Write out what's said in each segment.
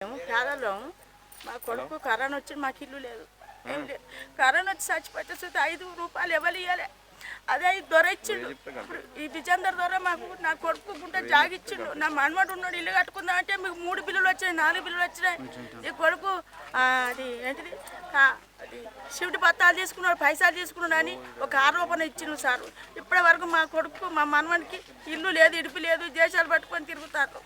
మేము పేదలం. మా కొడుకు కరోనా వచ్చి మాకు ఇల్లు లేదు, ఏం లేదు. కరోనా వచ్చి చచ్చిపోతే చూస్తే 5 రూపాయలు ఎవరు ఇవ్వాలి. అదే దొర ఇచ్చిండు. ఈ విజేందర్ దొర మాకు నా కొడుకు గుంటే జాగిచ్చిండు. నా మనమడు ఉన్నాడు, ఇల్లు కట్టుకుందా అంటే మీకు 3 బిల్లులు వచ్చినాయి, 4 బిల్లులు వచ్చినాయి. ఈ కొడుకు అది ఏంటిది అది షిఫ్ట్ పత్రాలు తీసుకున్నాడు, పైసలు తీసుకున్నాడు అని ఒక ఆరోపణ ఇచ్చిండు సార్. ఇప్పటి వరకు మా కొడుకు మా మనవనికి ఇల్లు లేదు, ఇడిపి లేదు, దేశాలు పట్టుకొని తిరుగుతారు.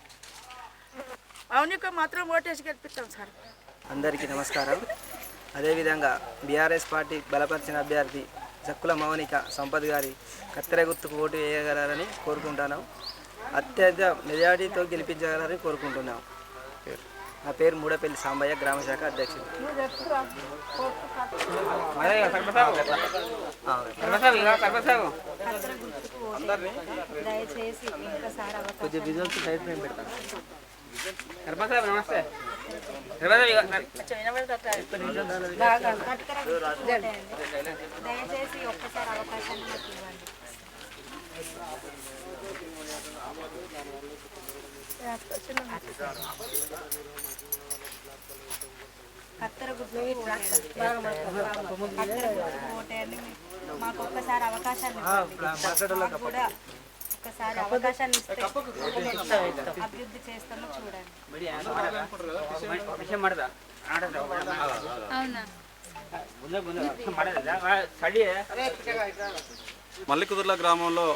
మౌనిక మాత్రం ఓటేసి గెలిపిస్తాం సార్. అందరికీ నమస్కారం. అదేవిధంగా బీఆర్ఎస్ పార్టీ బలపరిచిన అభ్యర్థి జక్కుల మౌనిక సంపత్ గారి కత్తెర గుర్తుకు ఓటు వేయగలరని కోరుకుంటున్నాం. అత్యధిక మెజారిటీతో గెలిపించగలరని కోరుకుంటున్నాం. నా పేరు మూడపల్లి సాంబయ్య, గ్రామ శాఖ అధ్యక్షుడు. కొంచెం విజువల్స్ సైడ్ మేము పెడతాం. నమస్తే. దయచేసి ఒక్కసారి అవకాశాన్ని నాకు ఇవ్వండి. కత్తెర గుర్తు ఓటేయండి. మాకు ఒక్కసారి అవకాశాన్ని కూడా ఒక్కసారి అవకాశాన్ని ఇస్తే అభివృద్ధి చేస్తామో చూడండి. మల్లికుదుర్ల గ్రామంలో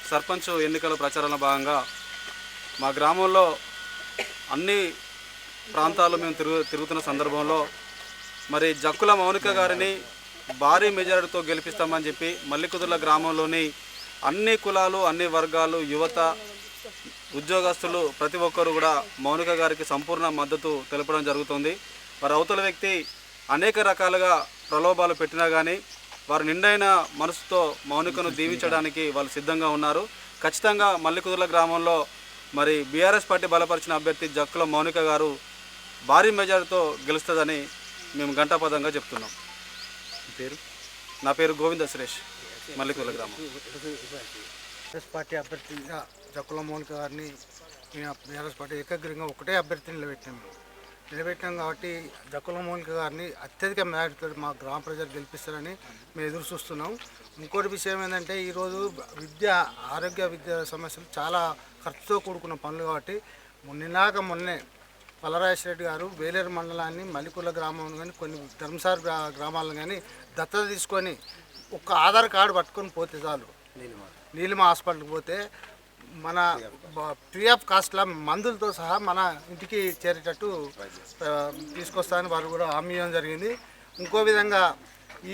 సర్పంచ్ ఎన్నికల ప్రచారంలో భాగంగా మా గ్రామంలో అన్ని ప్రాంతాలు మేము తిరుగుతున్న సందర్భంలో మరి జక్కుల మౌనిక గారిని భారీ మెజారిటీతో గెలిపిస్తామని చెప్పి మల్లికుదుర్ల గ్రామంలోని అన్ని కులాలు, అన్ని వర్గాలు, యువత, ఉద్యోగస్తులు ప్రతి ఒక్కరు కూడా మౌనిక గారికి సంపూర్ణ మద్దతు తెలపడం జరుగుతుంది. వారి అవతల వ్యక్తి అనేక రకాలుగా ప్రలోభాలు పెట్టినా కానీ వారు నిండైన మనసుతో మౌనికను దీవించడానికి వాళ్ళు సిద్ధంగా ఉన్నారు. ఖచ్చితంగా మల్లికుదుర్ల గ్రామంలో మరి బీఆర్ఎస్ పార్టీ బలపరిచిన అభ్యర్థి జక్కుల మౌనిక గారు భారీ మెజారిటీతో గెలుస్తుందని మేము ఘంటాపదంగా చెప్తున్నాం. నా పేరు గోవింద సురేష్, మల్లికుదుర్ల గ్రామం. బీఆర్ఎస్ పార్టీ అభ్యర్థిగా జక్కుల మౌనిక గారిని బీఆర్ఎస్ పార్టీ ఏకగ్రీవంగా ఒకటే అభ్యర్థిని నిలబెట్టాం కాబట్టి జక్కుల మౌనిక గారిని అత్యధిక మెజారిటీతో మా గ్రామ ప్రజలు గెలిపిస్తారని మేము ఎదురు చూస్తున్నాం. ఇంకోటి విషయం ఏంటంటే ఈరోజు ఆరోగ్య విద్య సమస్యలు చాలా ఖర్చుతో కూడుకున్న పనులు కాబట్టి మొన్నే పల్లరాజేశ్వర రెడ్డి గారు వేలేరు మండలాన్ని, మల్లికుదుర్ల గ్రామం కానీ కొన్ని ధర్మసార్ గ్రామాలను కానీ దత్తత తీసుకొని ఒక ఆధార్ కార్డు పట్టుకొని పోతే చాలు, నీలిమ హాస్పిటల్కి పోతే మన ఫ్రీ ఆఫ్ కాస్ట్ల మందులతో సహా మన ఇంటికి చేరేటట్టు తీసుకొస్తానని వారు కూడా హామీ ఇవ్వడం జరిగింది. ఇంకో విధంగా ఈ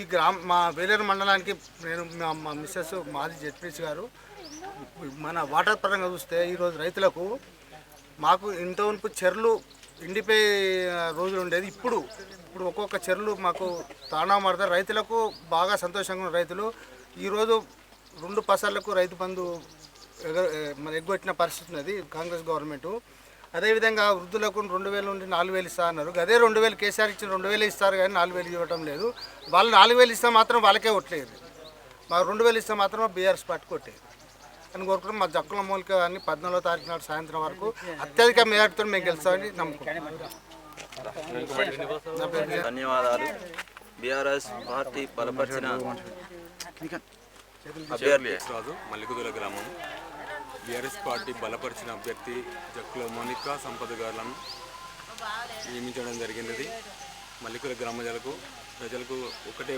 మా వేలేరు మండలానికి నేను మా మిస్సెస్ మాజీ జెడ్పీసీ గారు మన వాటర్ పరంగా చూస్తే ఈరోజు రైతులకు మాకు ఇంతవరకు చెర్లు ఎండిపోయే రోజులు ఉండేది. ఇప్పుడు ఒక్కొక్క చెర్లు మాకు తాండవ మారుతారు. రైతులకు బాగా సంతోషంగా ఉన్న రైతులు ఈరోజు 2 పసాలకు రైతు బంధు ఎగ్గొట్టిన పరిస్థితి ఉన్నది కాంగ్రెస్ గవర్నమెంటు. అదేవిధంగా వృద్ధులకు 2000 నుండి 4000 ఇస్తా అన్నారు. అదే 2000 కేసీఆర్ ఇచ్చిన 2000 ఇస్తారు కానీ 4000 ఇవ్వటం లేదు. వాళ్ళు 4000 ఇస్తే మాత్రం వాళ్ళకే కొట్టలేదు, మాకు 2000 ఇస్తే మాత్రం బీఆర్ఎస్ పార్టీ కొట్టేది అని కోరుకుంటాం. మా జక్కుల మౌనిక గారిని 14వ తారీఖు నాడు సాయంత్రం వరకు అత్యధిక మెజారిటీతో మేము గెలుస్తామని నమ్ముకుంటాం. ధన్యవాదాలు. బీఆర్ఎస్ పార్టీ బలపరిచిన అభ్యర్థి రాజు, మల్లికుదుర్ల గ్రామం. బీఆర్ఎస్ పార్టీ బలపరిచిన అభ్యర్థి జక్కుల మౌనిక సంపత్ గారులను నియమించడం జరిగినది. మల్లికుదుర్ల గ్రామ ప్రజలకు ఒకటే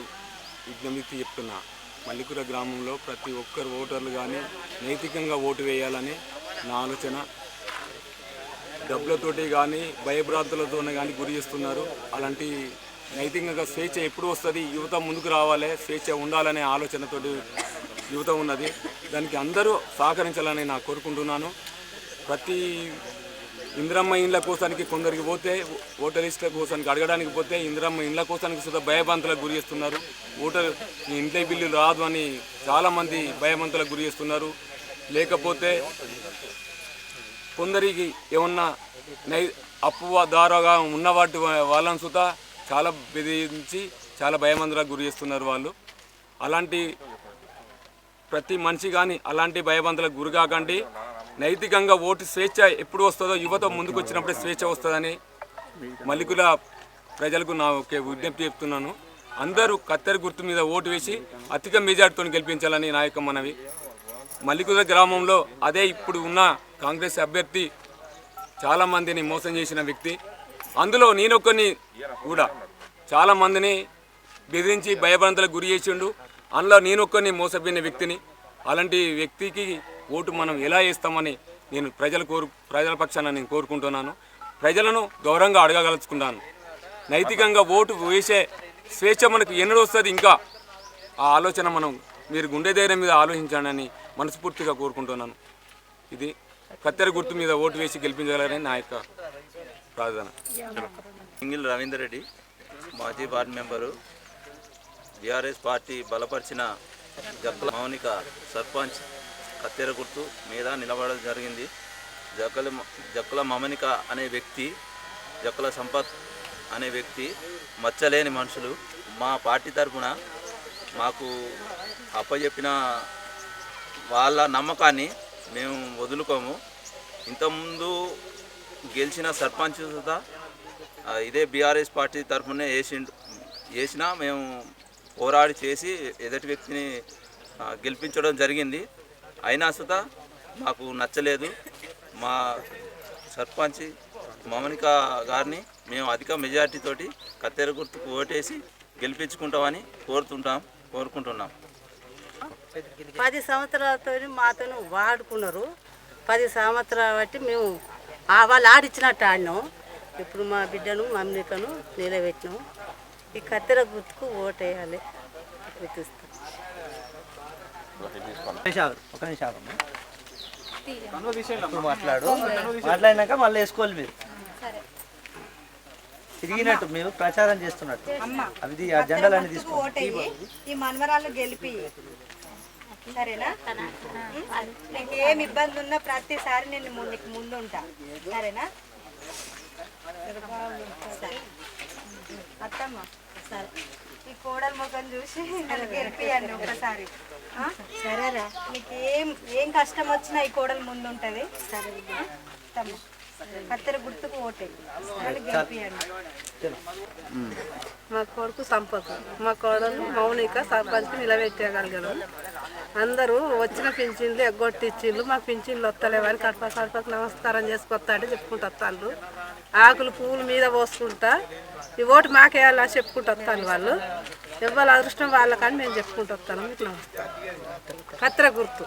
విజ్ఞప్తి చెప్తున్నా, మల్లికుదుర్ల గ్రామంలో ప్రతి ఒక్కరు ఓటర్లు కానీ నైతికంగా ఓటు వేయాలని నా ఆలోచన. డబ్బులతోటి కానీ భయభ్రాంతులతో కానీ గురి చేస్తున్నారు. అలాంటి నైతికంగా స్వేచ్ఛ ఎప్పుడు వస్తుంది, యువత ముందుకు రావాలి, స్వేచ్ఛ ఉండాలనే ఆలోచనతోటి యువత ఉన్నది. దానికి అందరూ సహకరించాలని నా కోరుకుంటున్నాను. ప్రతి ఇందిరమ్మ ఇండ్ల కోసానికి కొందరికి పోతే, ఓటర్ లిస్టుల కోసానికి అడగడానికి పోతే ఇందిరమ్మ ఇండ్ల కోసానికి సుధా భయభ్రాంతులకు గురి చేస్తున్నారు. మీ ఇంట్లో బిల్లు రాదు అని చాలామంది భయభ్రాంతులకు గురి చేస్తున్నారు. లేకపోతే కొందరికి ఏమన్నా అప్పు దారాగా ఉన్న వాళ్ళని సుధా చాలా బెదిరించి చాలా భయభ్రాంతులకు గురి చేస్తున్నారు వాళ్ళు. అలాంటి ప్రతి మనిషి కానీ అలాంటి భయభ్రాంతులకు గురి కాకండి. నైతికంగా ఓటు స్వేచ్ఛ ఎప్పుడు వస్తుందో యువత ముందుకు వచ్చినప్పుడే స్వేచ్ఛ వస్తుందని మల్లికుల ప్రజలకు నా ఒక విజ్ఞప్తి చెప్తున్నాను. అందరూ కత్తెర గుర్తు మీద ఓటు వేసి అధిక మెజార్టీతో గెలిపించాలని నా యొక్క మనవి. మల్లికుల గ్రామంలో అదే ఇప్పుడు ఉన్న కాంగ్రెస్ అభ్యర్థి చాలామందిని మోసం చేసిన వ్యక్తి. అందులో నేనొక్కని కూడా చాలామందిని బెదిరించి భయభ్రాంతులకు గురి చేసిండు. అందులో నేనొక్కని మోసపోయిన వ్యక్తిని. అలాంటి వ్యక్తికి ఓటు మనం ఎలా వేస్తామని నేను ప్రజల పక్షాన నేను కోరుకుంటున్నాను. ప్రజలను గౌరవంగా అడగగలుచుకున్నాను. నైతికంగా ఓటు వేసే స్వేచ్ఛ మనకు ఎన్నడూ వస్తుంది. ఇంకా ఆ ఆలోచన మీరు గుండె ధైర్యం మీద ఆలోచించాలని మనస్ఫూర్తిగా కోరుకుంటున్నాను. ఇది కత్తెర గుర్తు మీద ఓటు వేసి గెలిపించాలని నా యొక్క ప్రార్థన. సింగిల్ రవీందర్ రెడ్డి, మాజీ వార్డు మెంబరు. బీఆర్ఎస్ పార్టీ బలపరిచిన జక్కుల మౌనిక సర్పంచ్ కత్తెర గుర్తు మీద నిలబడడం జరిగింది. జక్కుల మౌనిక అనే వ్యక్తి, జక్కుల సంపత్ అనే వ్యక్తి మచ్చలేని మనుషులు. మా పార్టీ తరఫున మాకు అప్పచెప్పిన వాళ్ళ నమ్మకాన్ని మేము వదులుకోము. ఇంతకుముందు గెలిచిన సర్పంచ్ సుతా ఇదే బీఆర్ఎస్ పార్టీ తరఫునే వేసినా మేము పోరాడి చేసి ఎదుటి వ్యక్తిని గెలిపించడం జరిగింది. అయినా సుతా మాకు నచ్చలేదు. మా సర్పంచ్ మౌనిక గారిని మేము అధిక మెజార్టీతోటి కత్తెర గుర్తుకు ఓటేసి గెలిపించుకుంటామని కోరుకుంటున్నాం. 10 సంవత్సరాలతో మాతో వాడుకున్నారు. 10 సంవత్సరాల బట్టి మేము వాళ్ళు ఆడిచ్చినట్టు ఆడినాం. ఇప్పుడు మా బిడ్డను మమ్మీకను నిలబెట్టినాం. ఈ కత్తెర గుర్తుకు ఓటేయాలి. మాట్లాడినాక మళ్ళీ వేసుకోవాలి. మీరు తిరిగినట్టు మేము ప్రచారం చేస్తున్నట్టు అవి ఆ జెండాలన్నీ తీసుకుంటాం. ఈ మనవరాలు గెలిపి సరేనా? నీకు ఏమి ఇబ్బంది ఉన్నా ప్రతిసారి నేను నీకు ముందు ఉంటా. సరేనా అత్తమ్మ? సరే, ఈ కోడలు ముఖం చూసి నన్ను గెలిపియండి ఒక్కసారి. సరేరా? నీకు ఏం కష్టం వచ్చినా ఈ కోడలు ముందు ఉంటుంది. సరే అత్తమ్మ, కత్తెర గుర్తుకు ఓటే గెలిపియండి. మా కొడుకు సంపత్, మా కోడలు మౌనిక సర్పంచ్కి నిలబెట్టగలిగారు. అందరూ వచ్చిన పింఛన్లు ఎగ్గొట్టిచ్చిళ్ళు. మాకు పింఛన్లు వస్తలేవని కడప నమస్కారం చేసుకొస్తా అంటే చెప్పుకుంటూ వస్తాను. ఆకులు పువ్వుల మీద పోసుకుంటా ఈ ఓటు మాకేయాలని చెప్పుకుంటూ వస్తాను. వాళ్ళు ఎవరి అదృష్టం వాళ్ళకని మేము చెప్పుకుంటూ వస్తాను. మీకు నమస్కారం. కత్తెర గుర్తు.